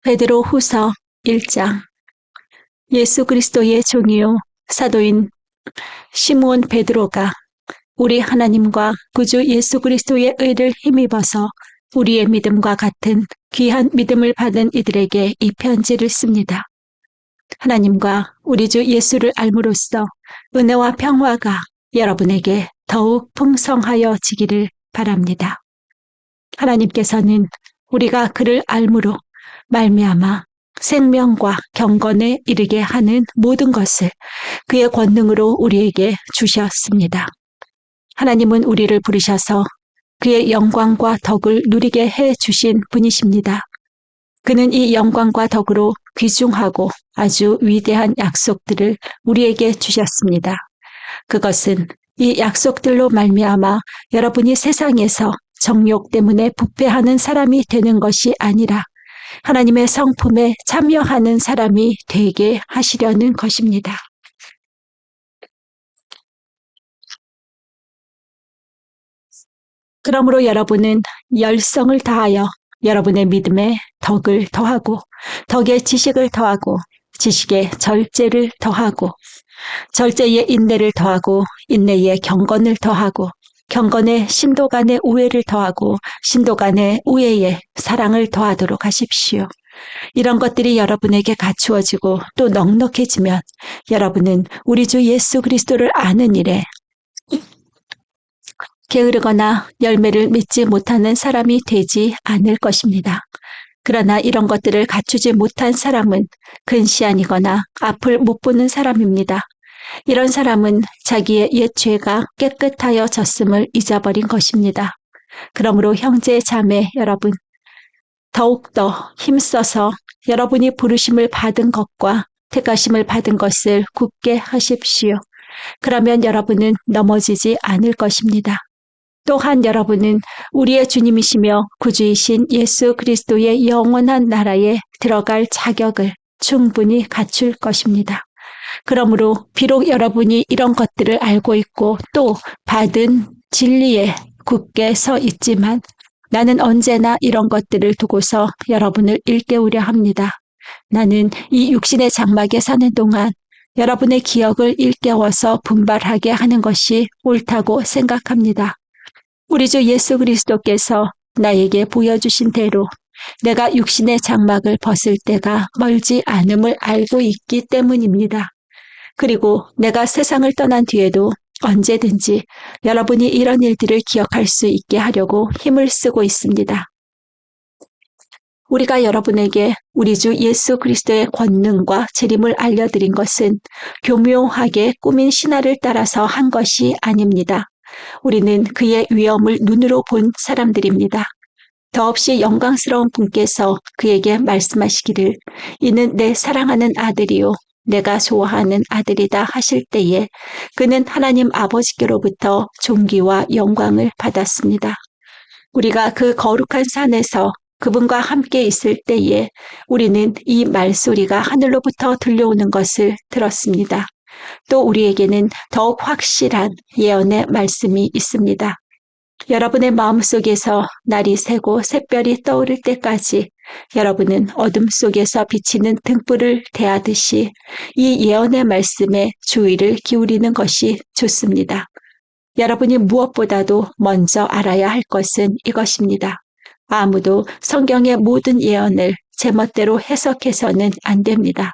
베드로 후서 1장. 예수 그리스도의 종이요 사도인 시므온 베드로가 우리 하나님과 구주 예수 그리스도의 의를 힘입어서 우리의 믿음과 같은 귀한 믿음을 받은 이들에게 이 편지를 씁니다. 하나님과 우리 주 예수를 알므로써 은혜와 평화가 여러분에게 더욱 풍성하여 지기를 바랍니다. 하나님께서는 우리가 그를 알므로 말미암아 생명과 경건에 이르게 하는 모든 것을 그의 권능으로 우리에게 주셨습니다. 하나님은 우리를 부르셔서 그의 영광과 덕을 누리게 해 주신 분이십니다. 그는 이 영광과 덕으로 귀중하고 아주 위대한 약속들을 우리에게 주셨습니다. 그것은 이 약속들로 말미암아 여러분이 세상에서 정욕 때문에 부패하는 사람이 되는 것이 아니라 하나님의 성품에 참여하는 사람이 되게 하시려는 것입니다. 그러므로 여러분은 열성을 다하여 여러분의 믿음에 덕을 더하고 덕에 지식을 더하고 지식에 절제를 더하고 절제에 인내를 더하고 인내에 경건을 더하고 경건에 신도 간의 우애를 더하고 신도 간의 우애에 사랑을 더하도록 하십시오. 이런 것들이 여러분에게 갖추어지고 또 넉넉해지면 여러분은 우리 주 예수 그리스도를 아는 일에 게으르거나 열매를 맺지 못하는 사람이 되지 않을 것입니다. 그러나 이런 것들을 갖추지 못한 사람은 근시안이거나 앞을 못 보는 사람입니다. 이런 사람은 자기의 옛 죄가 깨끗하여 졌음을 잊어버린 것입니다. 그러므로 형제 자매 여러분, 더욱더 힘써서 여러분이 부르심을 받은 것과 택하심을 받은 것을 굳게 하십시오. 그러면 여러분은 넘어지지 않을 것입니다. 또한 여러분은 우리의 주님이시며 구주이신 예수 그리스도의 영원한 나라에 들어갈 자격을 충분히 갖출 것입니다. 그러므로 비록 여러분이 이런 것들을 알고 있고 또 받은 진리에 굳게 서 있지만 나는 언제나 이런 것들을 두고서 여러분을 일깨우려 합니다. 나는 이 육신의 장막에 사는 동안 여러분의 기억을 일깨워서 분발하게 하는 것이 옳다고 생각합니다. 우리 주 예수 그리스도께서 나에게 보여주신 대로 내가 육신의 장막을 벗을 때가 멀지 않음을 알고 있기 때문입니다. 그리고 내가 세상을 떠난 뒤에도 언제든지 여러분이 이런 일들을 기억할 수 있게 하려고 힘을 쓰고 있습니다. 우리가 여러분에게 우리 주 예수 그리스도의 권능과 재림을 알려드린 것은 교묘하게 꾸민 신화를 따라서 한 것이 아닙니다. 우리는 그의 위엄을 눈으로 본 사람들입니다. 더없이 영광스러운 분께서 그에게 말씀하시기를 이는 내 사랑하는 아들이요 내가 좋아하는 아들이다 하실 때에 그는 하나님 아버지께로부터 존귀와 영광을 받았습니다. 우리가 그 거룩한 산에서 그분과 함께 있을 때에 우리는 이 말소리가 하늘로부터 들려오는 것을 들었습니다. 또 우리에게는 더욱 확실한 예언의 말씀이 있습니다. 여러분의 마음속에서 날이 새고 샛별이 떠오를 때까지 여러분은 어둠 속에서 비치는 등불을 대하듯이 이 예언의 말씀에 주의를 기울이는 것이 좋습니다. 여러분이 무엇보다도 먼저 알아야 할 것은 이것입니다. 아무도 성경의 모든 예언을 제멋대로 해석해서는 안 됩니다.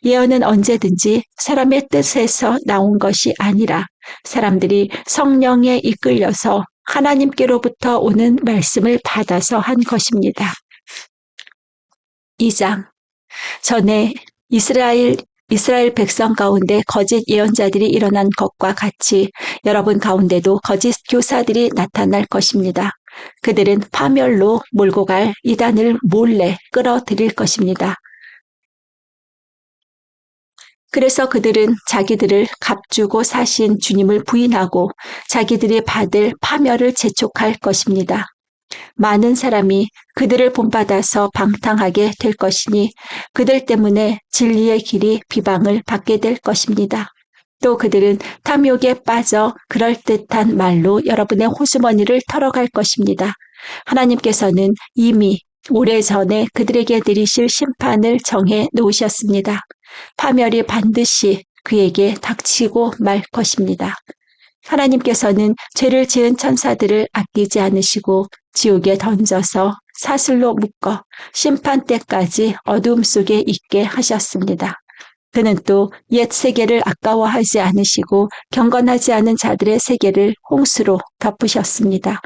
예언은 언제든지 사람의 뜻에서 나온 것이 아니라 사람들이 성령에 이끌려서 하나님께로부터 오는 말씀을 받아서 한 것입니다. 2장. 전에 이스라엘 백성 가운데 거짓 예언자들이 일어난 것과 같이 여러분 가운데도 거짓 교사들이 나타날 것입니다. 그들은 파멸로 몰고 갈 이단을 몰래 끌어들일 것입니다. 그래서 그들은 자기들을 값주고 사신 주님을 부인하고 자기들이 받을 파멸을 재촉할 것입니다. 많은 사람이 그들을 본받아서 방탕하게 될 것이니 그들 때문에 진리의 길이 비방을 받게 될 것입니다. 또 그들은 탐욕에 빠져 그럴듯한 말로 여러분의 호주머니를 털어갈 것입니다. 하나님께서는 이미 오래전에 그들에게 내리실 심판을 정해 놓으셨습니다. 파멸이 반드시 그에게 닥치고 말 것입니다. 하나님께서는 죄를 지은 천사들을 아끼지 않으시고 지옥에 던져서 사슬로 묶어 심판 때까지 어두움 속에 있게 하셨습니다. 그는 또 옛 세계를 아까워하지 않으시고 경건하지 않은 자들의 세계를 홍수로 덮으셨습니다.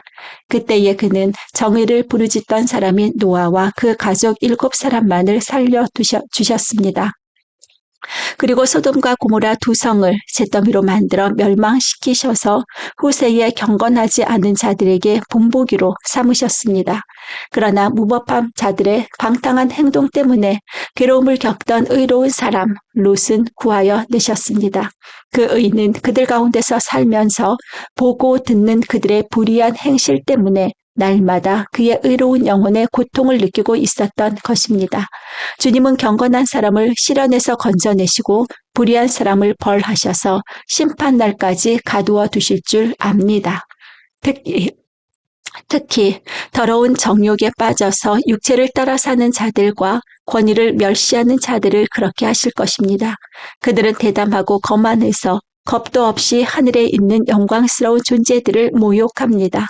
그때에 그는 정의를 부르짖던 사람인 노아와 그 가족 7사람만을 살려주셨습니다. 그리고 소돔과 고모라 두 성을 잿더미로 만들어 멸망시키셔서 후세에 경건하지 않은 자들에게 본보기로 삼으셨습니다. 그러나 무법한 자들의 방탕한 행동 때문에 괴로움을 겪던 의로운 사람 롯은 구하여 내셨습니다. 그 의인은 그들 가운데서 살면서 보고 듣는 그들의 불의한 행실 때문에 날마다 그의 의로운 영혼의 고통을 느끼고 있었던 것입니다. 주님은 경건한 사람을 시련에서 건져내시고 불의한 사람을 벌하셔서 심판날까지 가두어 두실 줄 압니다. 특히 더러운 정욕에 빠져서 육체를 따라 사는 자들과 권위를 멸시하는 자들을 그렇게 하실 것입니다. 그들은 대담하고 거만해서 겁도 없이 하늘에 있는 영광스러운 존재들을 모욕합니다.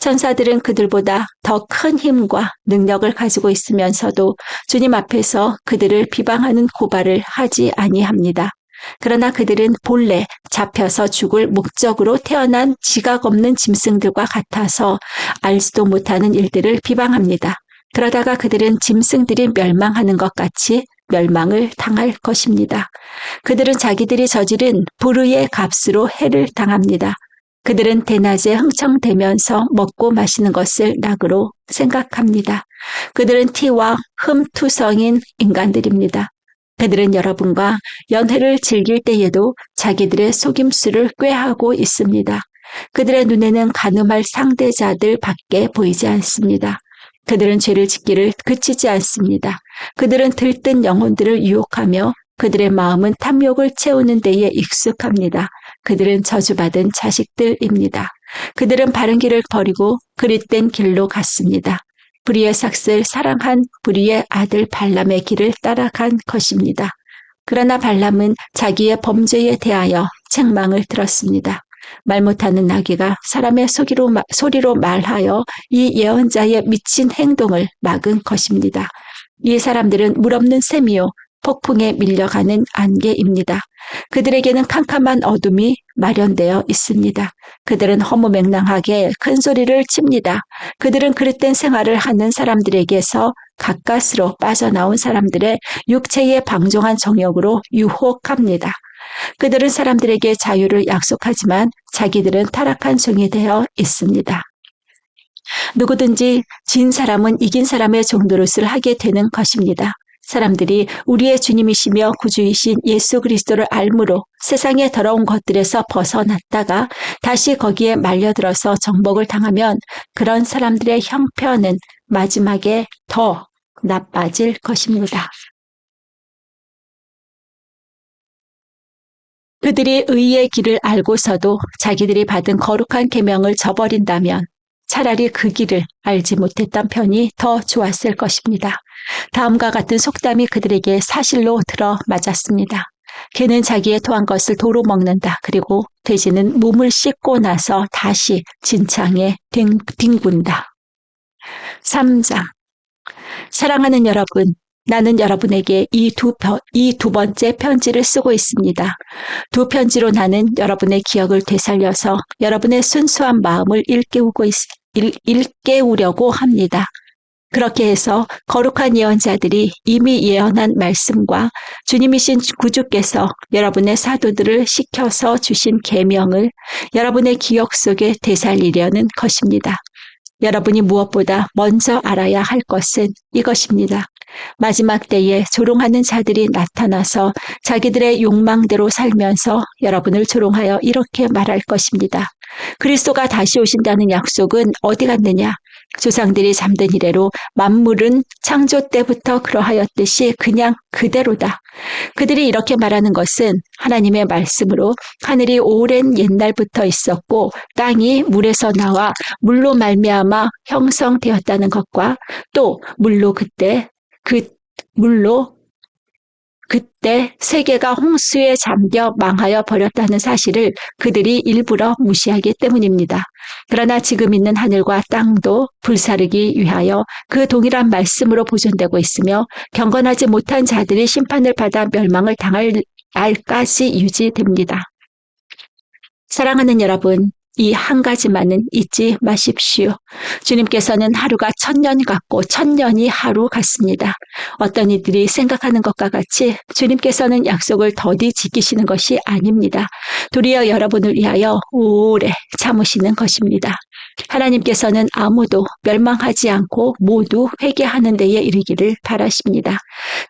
천사들은 그들보다 더 큰 힘과 능력을 가지고 있으면서도 주님 앞에서 그들을 비방하는 고발을 하지 아니합니다. 그러나 그들은 본래 잡혀서 죽을 목적으로 태어난 지각 없는 짐승들과 같아서 알지도 못하는 일들을 비방합니다. 그러다가 그들은 짐승들이 멸망하는 것 같이 멸망을 당할 것입니다. 그들은 자기들이 저지른 불의의 값으로 해를 당합니다. 그들은 대낮에 흥청대면서 먹고 마시는 것을 낙으로 생각합니다. 그들은 티와 흠투성인 인간들입니다. 그들은 여러분과 연회를 즐길 때에도 자기들의 속임수를 꾀하고 있습니다. 그들의 눈에는 간음할 상대자들 밖에 보이지 않습니다. 그들은 죄를 짓기를 그치지 않습니다. 그들은 들뜬 영혼들을 유혹하며 그들의 마음은 탐욕을 채우는 데에 익숙합니다. 그들은 저주받은 자식들입니다. 그들은 바른 길을 버리고 그릿된 길로 갔습니다. 불의의 삭슬 사랑한 불의의 아들 발람의 길을 따라간 것입니다. 그러나 발람은 자기의 범죄에 대하여 책망을 들었습니다. 말 못하는 나귀가 사람의 소리로 말하여 이 예언자의 미친 행동을 막은 것입니다. 이 사람들은 물없는 셈이요 폭풍에 밀려가는 안개입니다. 그들에게는 캄캄한 어둠이 마련되어 있습니다. 그들은 허무맹랑하게 큰 소리를 칩니다. 그들은 그릇된 생활을 하는 사람들에게서 가까스로 빠져나온 사람들의 육체에 방종한 정욕으로 유혹합니다. 그들은 사람들에게 자유를 약속하지만 자기들은 타락한 종이 되어 있습니다. 누구든지 진 사람은 이긴 사람의 종노릇을 하게 되는 것입니다. 사람들이 우리의 주님이시며 구주이신 예수 그리스도를 알므로 세상의 더러운 것들에서 벗어났다가 다시 거기에 말려들어서 정복을 당하면 그런 사람들의 형편은 마지막에 더 나빠질 것입니다. 그들이 의의 길을 알고서도 자기들이 받은 거룩한 계명을 저버린다면 차라리 그 길을 알지 못했던 편이 더 좋았을 것입니다. 다음과 같은 속담이 그들에게 사실로 들어맞았습니다. 개는 자기의 토한 것을 도로 먹는다. 그리고 돼지는 몸을 씻고 나서 다시 진창에 뒹군다. 3장. 사랑하는 여러분, 나는 여러분에게 이 두 번째 편지를 쓰고 있습니다. 두 편지로 나는 여러분의 기억을 되살려서 여러분의 순수한 마음을 일깨우려고 합니다. 그렇게 해서 거룩한 예언자들이 이미 예언한 말씀과 주님이신 구주께서 여러분의 사도들을 시켜서 주신 계명을 여러분의 기억 속에 되살리려는 것입니다. 여러분이 무엇보다 먼저 알아야 할 것은 이것입니다. 마지막 때에 조롱하는 자들이 나타나서 자기들의 욕망대로 살면서 여러분을 조롱하여 이렇게 말할 것입니다. 그리스도가 다시 오신다는 약속은 어디 갔느냐? 조상들이 잠든 이래로 만물은 창조 때부터 그러하였듯이 그냥 그대로다. 그들이 이렇게 말하는 것은 하나님의 말씀으로 하늘이 오랜 옛날부터 있었고 땅이 물에서 나와 물로 말미암아 형성되었다는 것과 또 물로 그때 세계가 홍수에 잠겨 망하여 버렸다는 사실을 그들이 일부러 무시하기 때문입니다. 그러나 지금 있는 하늘과 땅도 불사르기 위하여 그 동일한 말씀으로 보존되고 있으며 경건하지 못한 자들이 심판을 받아 멸망을 당할 날까지 유지됩니다. 사랑하는 여러분, 이 한 가지만은 잊지 마십시오. 주님께서는 하루가 1000년 같고 1000년이 하루 같습니다. 어떤 이들이 생각하는 것과 같이 주님께서는 약속을 더디 지키시는 것이 아닙니다. 도리어 여러분을 위하여 오래 참으시는 것입니다. 하나님께서는 아무도 멸망하지 않고 모두 회개하는 데에 이르기를 바라십니다.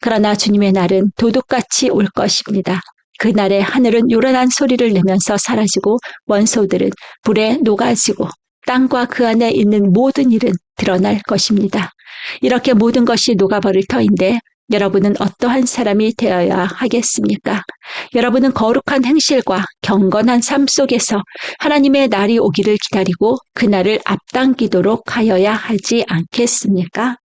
그러나 주님의 날은 도둑같이 올 것입니다. 그날에 하늘은 요란한 소리를 내면서 사라지고 원소들은 불에 녹아지고 땅과 그 안에 있는 모든 일은 드러날 것입니다. 이렇게 모든 것이 녹아버릴 터인데 여러분은 어떠한 사람이 되어야 하겠습니까? 여러분은 거룩한 행실과 경건한 삶 속에서 하나님의 날이 오기를 기다리고 그날을 앞당기도록 하여야 하지 않겠습니까?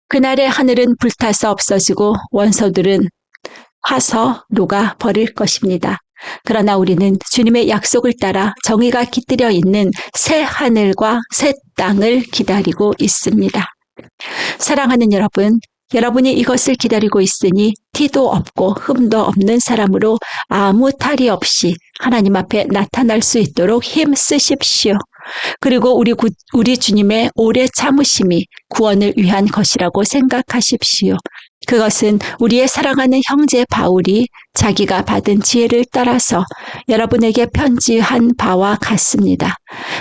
그날의 하늘은 불타서 없어지고 원소들은 화서 녹아 버릴 것입니다. 그러나 우리는 주님의 약속을 따라 정의가 깃들여 있는 새 하늘과 새 땅을 기다리고 있습니다. 사랑하는 여러분, 여러분이 이것을 기다리고 있으니 티도 없고 흠도 없는 사람으로 아무 탈이 없이 하나님 앞에 나타날 수 있도록 힘쓰십시오. 그리고 우리 주님의 오래 참으심이 구원을 위한 것이라고 생각하십시오. 그것은 우리의 사랑하는 형제 바울이 자기가 받은 지혜를 따라서 여러분에게 편지한 바와 같습니다.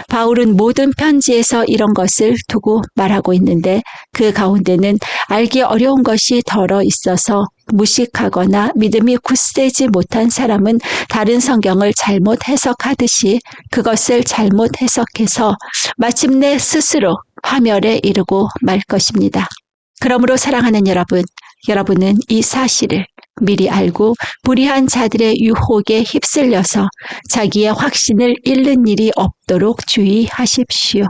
바울은 모든 편지에서 이런 것을 두고 말하고 있는데 그 가운데는 알기 어려운 것이 덜어 있어서 무식하거나 믿음이 굳세지 못한 사람은 다른 성경을 잘못 해석하듯이 그것을 잘못 해석해서 마침내 스스로 파멸에 이르고 말 것입니다. 그러므로 사랑하는 여러분, 여러분은 이 사실을 미리 알고 불의한 자들의 유혹에 휩쓸려서 자기의 확신을 잃는 일이 없도록 주의하십시오.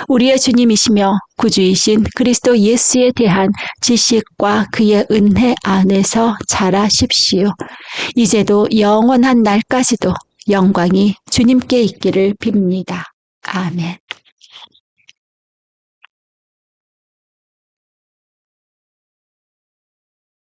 우리의 주님이시며 구주이신 그리스도 예수에 대한 지식과 그의 은혜 안에서 자라십시오. 이제도 영원한 날까지도 영광이 주님께 있기를 빕니다. 아멘.